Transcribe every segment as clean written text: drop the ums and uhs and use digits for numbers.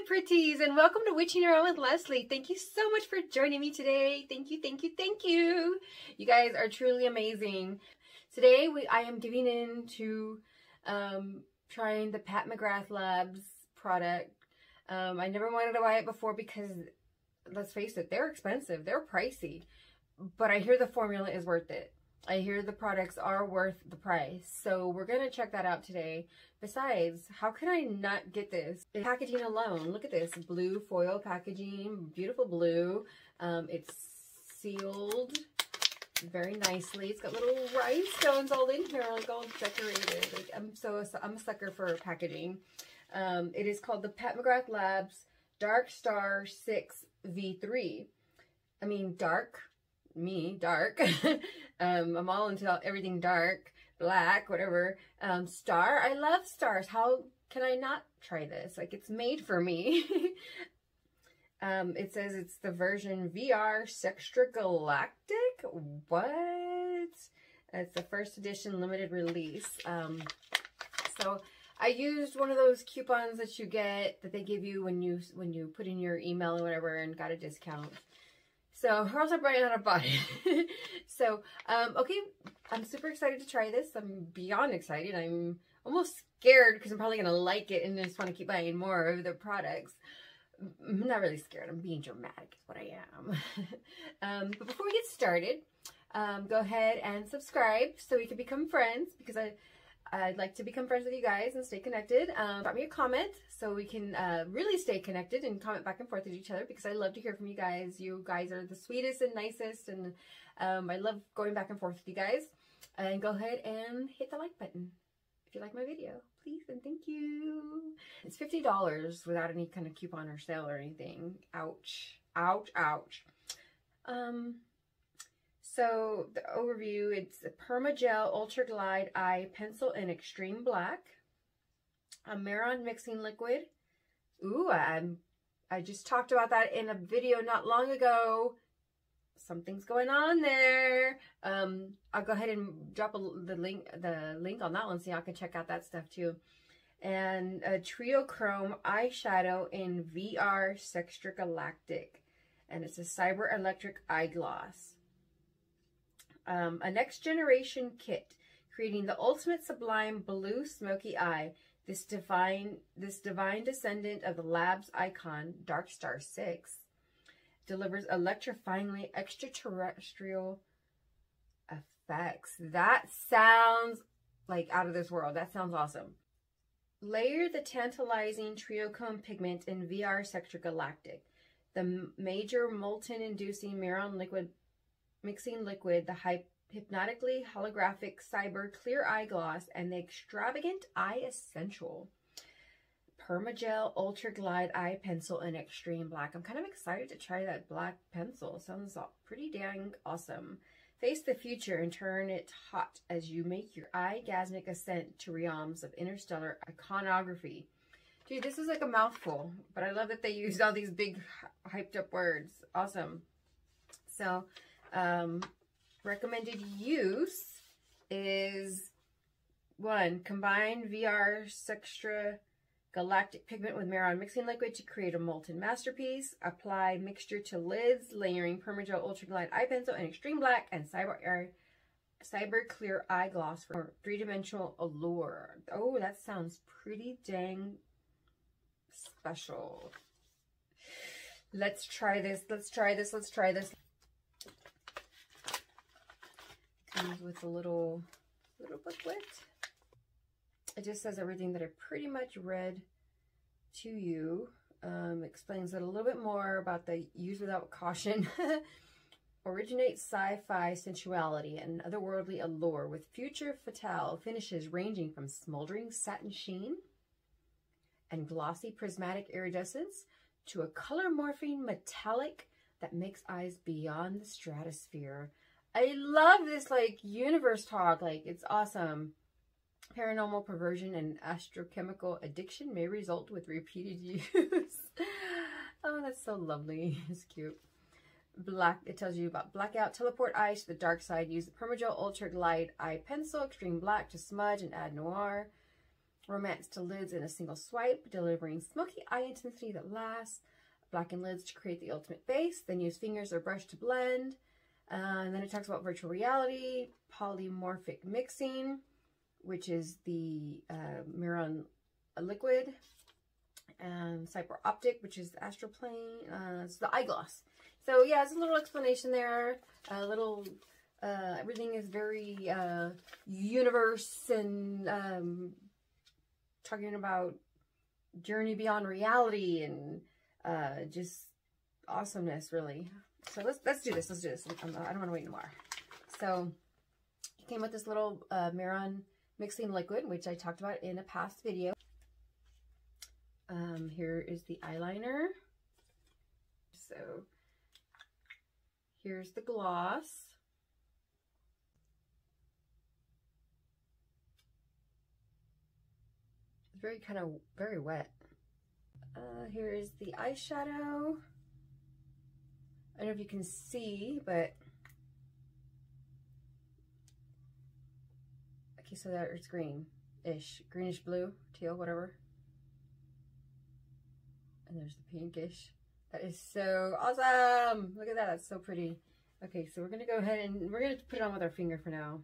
my pretties, and welcome to Witching Around with Leslie. Thank you so much for joining me today. Thank you, thank you, thank you. You guys are truly amazing. Today I am giving in to trying the Pat McGrath Labs product. I never wanted to buy it before because, let's face it, they're expensive, they're pricey, but I hear the formula is worth it. I hear the products are worth the price. So we're going to check that out today. Besides, how can I not get this? The packaging alone, look at this blue foil packaging, beautiful blue. It's sealed very nicely. It's got little rhinestones all in here, like all decorated. Like, I'm a sucker for packaging. It is called the Pat McGrath Labs Dark Star 6 V3. I mean, dark. I'm all into everything dark, black, whatever. Star, I love stars. How can I not try this? Like, it's made for me. It says it's the version VR Sextragalactic. What? It's the first edition limited release. So I used one of those coupons that you get, that they give you when you put in your email or whatever, and got a discount. So, or else I probably not have bought it. So, okay, I'm super excited to try this. I'm beyond excited. I'm almost scared because I'm probably going to like it and just want to keep buying more of the products. I'm not really scared. I'm being dramatic is what I am. But before we get started, go ahead and subscribe so we can become friends, because I'd like to become friends with you guys and stay connected. Drop me a comment so we can really stay connected and comment back and forth with each other, because I love to hear from you guys. You guys are the sweetest and nicest, and I love going back and forth with you guys. And go ahead and hit the like button if you like my video, please, and thank you. It's $50 without any kind of coupon or sale or anything. Ouch. Ouch, ouch. So the overview, it's a PermaGel Ultra Glide Eye Pencil in Extreme Black, a Mehron mixing liquid. Ooh, I just talked about that in a video not long ago. Something's going on there. I'll go ahead and drop the link on that one so y'all can check out that stuff too. And a Triochrome eyeshadow in VR Sextragalactic, and it's a cyber electric eye gloss. A next generation kit, creating the ultimate sublime blue smoky eye. This divine descendant of the Labs icon, Dark Star 6, delivers electrifyingly extraterrestrial effects. That sounds like out of this world. That sounds awesome. Layer the tantalizing Triochrome pigment in VR Sextragalactic, the major molten-inducing Mehron mixing liquid, the hypnotically holographic cyber clear eye gloss, and the extravagant eye essential PermaGel Ultra Glide Eye Pencil in Extreme Black. I'm kind of excited to try that black pencil. Sounds pretty dang awesome. Face the future and turn it hot as you make your eye-gasmic ascent to realms of interstellar iconography. Dude, this is like a mouthful, but I love that they used all these big hyped up words. Awesome. So, recommended use is 1. Combine VR Sextragalactic pigment with Mehron mixing liquid to create a molten masterpiece. Apply mixture to lids, layering PermaGel Ultra Glide Eye Pencil in Extreme Black and Cyber Clear Eye Gloss for three-dimensional allure. Oh, that sounds pretty dang special. Let's try this. Let's try this. Let's try this. Comes with a little booklet. It just says everything that I pretty much read to you. Explains it a little bit more about the use without caution. Originates sci-fi sensuality and otherworldly allure with future fatale finishes ranging from smoldering satin sheen and glossy prismatic iridescence to a color morphing metallic that makes eyes beyond the stratosphere. I love this, like, universe talk. Like, it's awesome. Paranormal perversion and astrochemical addiction may result with repeated use. Oh, that's so lovely. It's cute. Black, it tells you about blackout, teleport eyes to the dark side. Use the PermaGel Ultra Glide Eye Pencil, Extreme Black to smudge and add noir. Romance to lids in a single swipe, delivering smoky eye intensity that lasts. Blacken lids to create the ultimate base, then use fingers or brush to blend. And then it talks about virtual reality, polymorphic mixing, which is the Mehron liquid, and Cyber Optic, which is the astral plane. It's the eye gloss. So yeah, it's a little explanation there. A little, everything is very universe and talking about journey beyond reality and just awesomeness, really. So let's do this. Let's do this. I don't want to wait anymore. So it came with this little Mehron mixing liquid, which I talked about in a past video. Here is the eyeliner. So here's the gloss. It's very wet. Here is the eyeshadow. I don't know if you can see, but okay, so that it's green-ish, greenish blue, teal, whatever. And there's the pinkish. That is so awesome. Look at that, that's so pretty. Okay, so we're gonna go ahead and we're gonna put it on with our finger for now.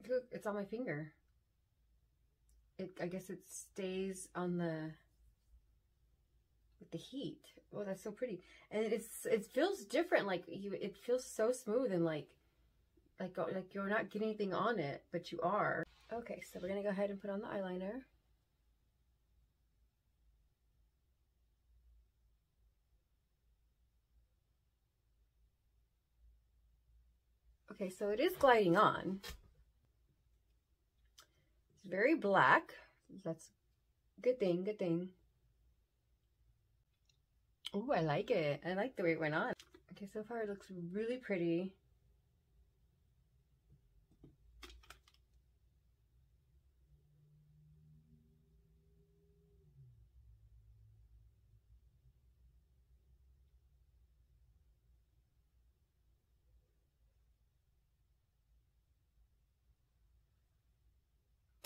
Look, it's on my finger. I guess it stays on with the heat. Oh, that's so pretty. And it feels different. Like it feels so smooth and like you're not getting anything on it, but you are. Okay, so we're gonna go ahead and put on the eyeliner. Okay, so it is gliding on. It's very black. That's a good thing, good thing. Oh, I like it. I like the way it went on. Okay, so far it looks really pretty.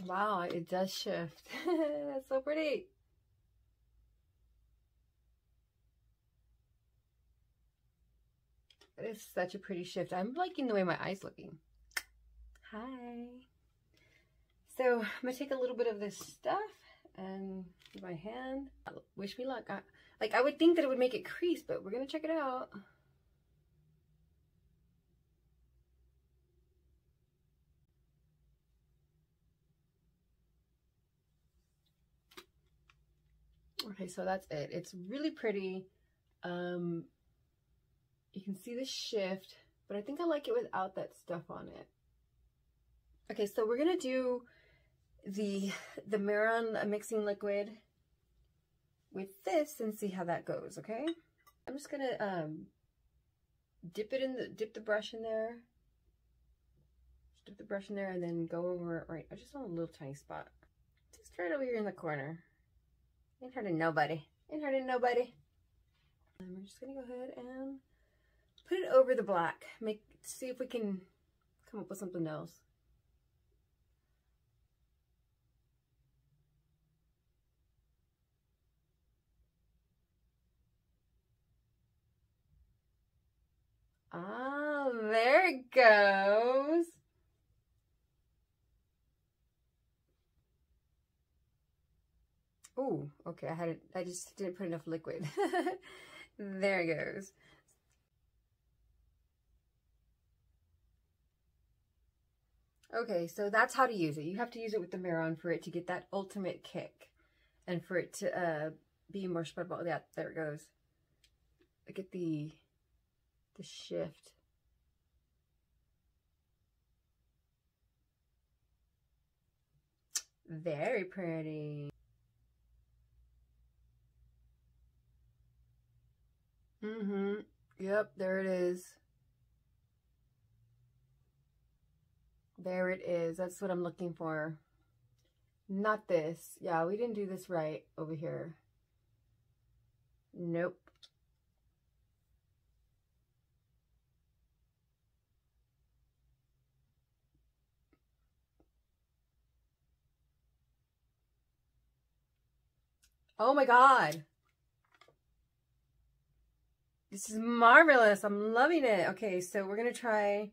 Wow, it does shift. That's so pretty. That is such a pretty shift. I'm liking the way my eye's looking. Hi. So I'm gonna take a little bit of this stuff and my hand. Wish me luck. I would think that it would make it crease, but we're gonna check it out. Okay, so that's it. It's really pretty. You can see the shift, but I think I like it without that stuff on it. Okay, so we're gonna do the Mehron mixing liquid with this and see how that goes, okay? I'm just gonna dip the brush in there. Just dip the brush in there and then go over right just on a little tiny spot. Just right over here in the corner. Ain't hurting nobody. Ain't hurting nobody. And we're just gonna go ahead and put it over the black. See if we can come up with something else. Ah, there it goes. Oh, okay, I just didn't put enough liquid. There it goes. Okay, so that's how to use it. You have to use it with the Mehron for it to get that ultimate kick and for it to be more spreadable. Yeah, there it goes. Look at the shift. Very pretty. Yep, there it is. There it is. That's what I'm looking for. Not this. Yeah, we didn't do this right over here. Nope. Oh my God. This is marvelous. I'm loving it. Okay, so we're going to try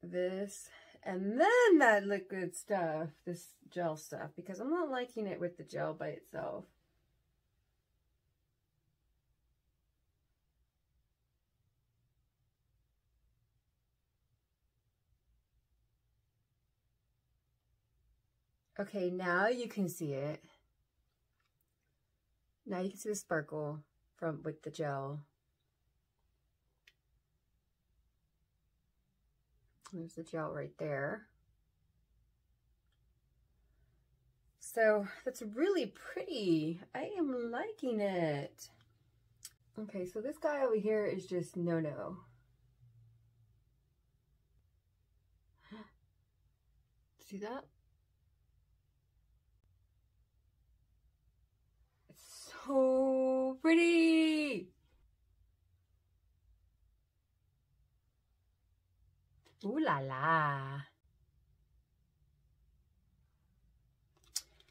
this and then that liquid stuff, this gel stuff, because I'm not liking it with the gel by itself. Okay, now you can see it. Now you can see the sparkle from with the gel. There's the gel right there. So that's really pretty. I am liking it. Okay, so this guy over here is just no-no. See that? It's so pretty. Ooh la la.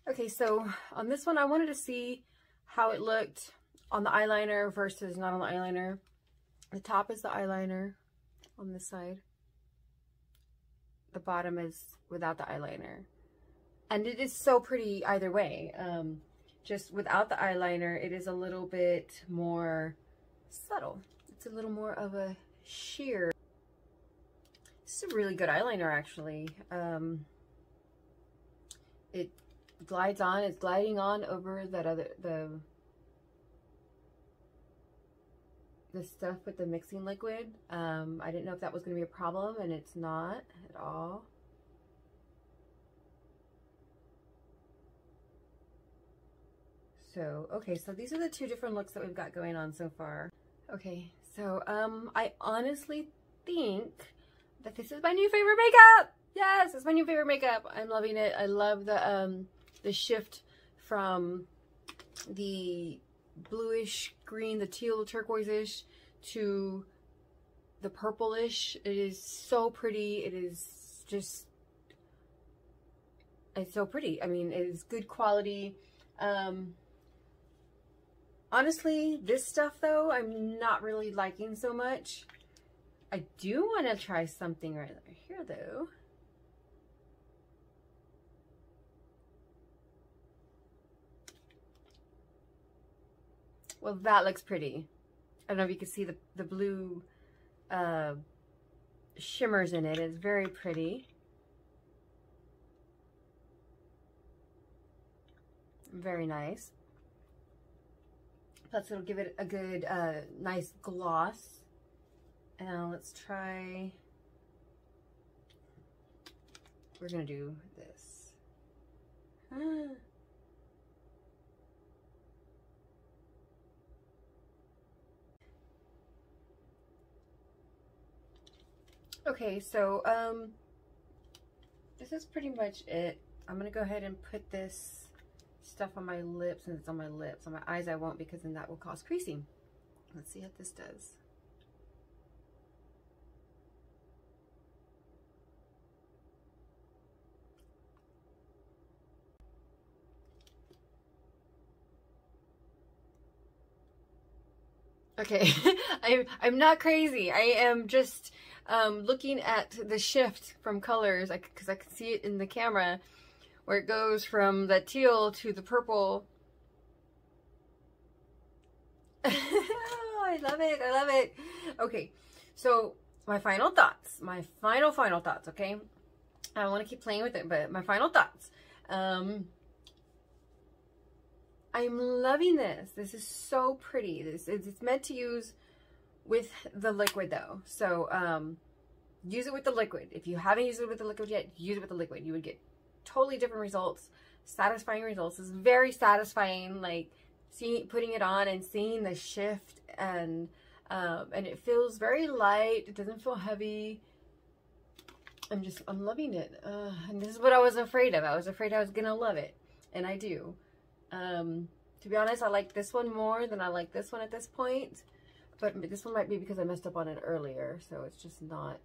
Okay, so on this one, I wanted to see how it looked on the eyeliner versus not on the eyeliner. The top is the eyeliner on this side. The bottom is without the eyeliner. And it is so pretty either way. Just without the eyeliner, it is a little bit more subtle. It's a little more of a sheer. This is a really good eyeliner, actually. It glides on. It's gliding on over that other the stuff with the mixing liquid. I didn't know if that was going to be a problem, and it's not at all. So, okay, so these are the two different looks that we've got going on so far. Okay, so I honestly think that this is my new favorite makeup. Yes, it's my new favorite makeup. I'm loving it. I love the shift from the bluish green, the teal turquoise-ish, to the purplish. It is so pretty. It is just, it's so pretty. I mean, it is good quality. Honestly, this stuff though, I'm not really liking so much. I do want to try something right here though. Well, that looks pretty. I don't know if you can see the blue shimmers in it. It's very pretty. Very nice. Plus it'll give it a good, nice gloss. Now let's try, we're gonna do this. Okay, so this is pretty much it. I'm gonna go ahead and put this stuff on my lips, and it's on my lips. On my eyes I won't, because then that will cause creasing. Let's see what this does. Okay, I'm not crazy. I am just looking at the shift from colors, because I can see it in the camera, where it goes from the teal to the purple. Oh, I love it. I love it. Okay, so my final thoughts. My final thoughts, okay? I don't want to keep playing with it, but my final thoughts. I'm loving this. This is so pretty. It's meant to use with the liquid though. So use it with the liquid. If you haven't used it with the liquid yet, use it with the liquid. You would get totally different results, satisfying results. It's very satisfying, like putting it on and seeing the shift, and it feels very light. It doesn't feel heavy. I'm loving it. And this is what I was afraid of. I was afraid I was gonna love it, and I do. To be honest, I like this one more than I like this one at this point, but this one might be because I messed up on it earlier, so it's just not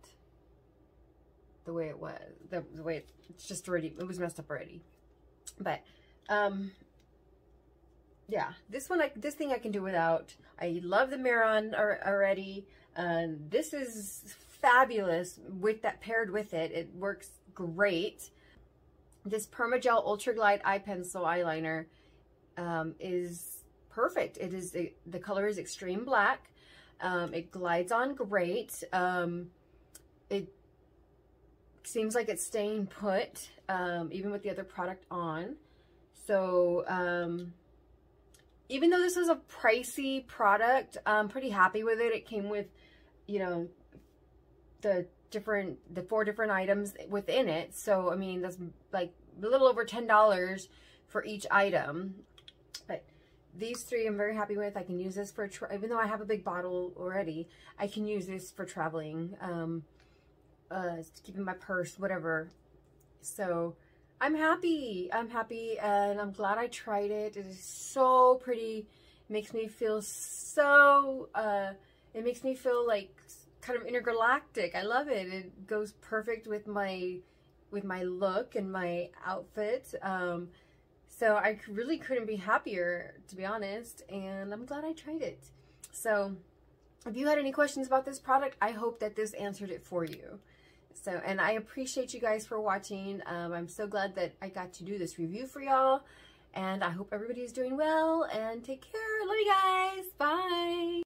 the way it was. The way it's just already, it was messed up already. But yeah, this thing I can do without. I love the Mehron already. This is fabulous with that, paired with it. It works great. This PermaGel Ultra Glide Eye Pencil Eyeliner is perfect. It is, the color is extreme black. It glides on great. It seems like it's staying put, even with the other product on. So, even though this was a pricey product, I'm pretty happy with it. It came with, you know, the 4 different items within it. So, I mean, that's like a little over $10 for each item. But these 3 I'm very happy with. I can use this for, even though I have a big bottle already, I can use this for traveling, to keep in my purse, whatever. So I'm happy, and I'm glad I tried it. It is so pretty. It makes me feel so, it makes me feel like kind of intergalactic. I love it. It goes perfect with my look and my outfit. So I really couldn't be happier, to be honest, and I'm glad I tried it. So if you had any questions about this product, I hope that this answered it for you. So, and I appreciate you guys for watching. I'm so glad that I got to do this review for y'all, and I hope everybody's doing well, and take care. Love you guys. Bye.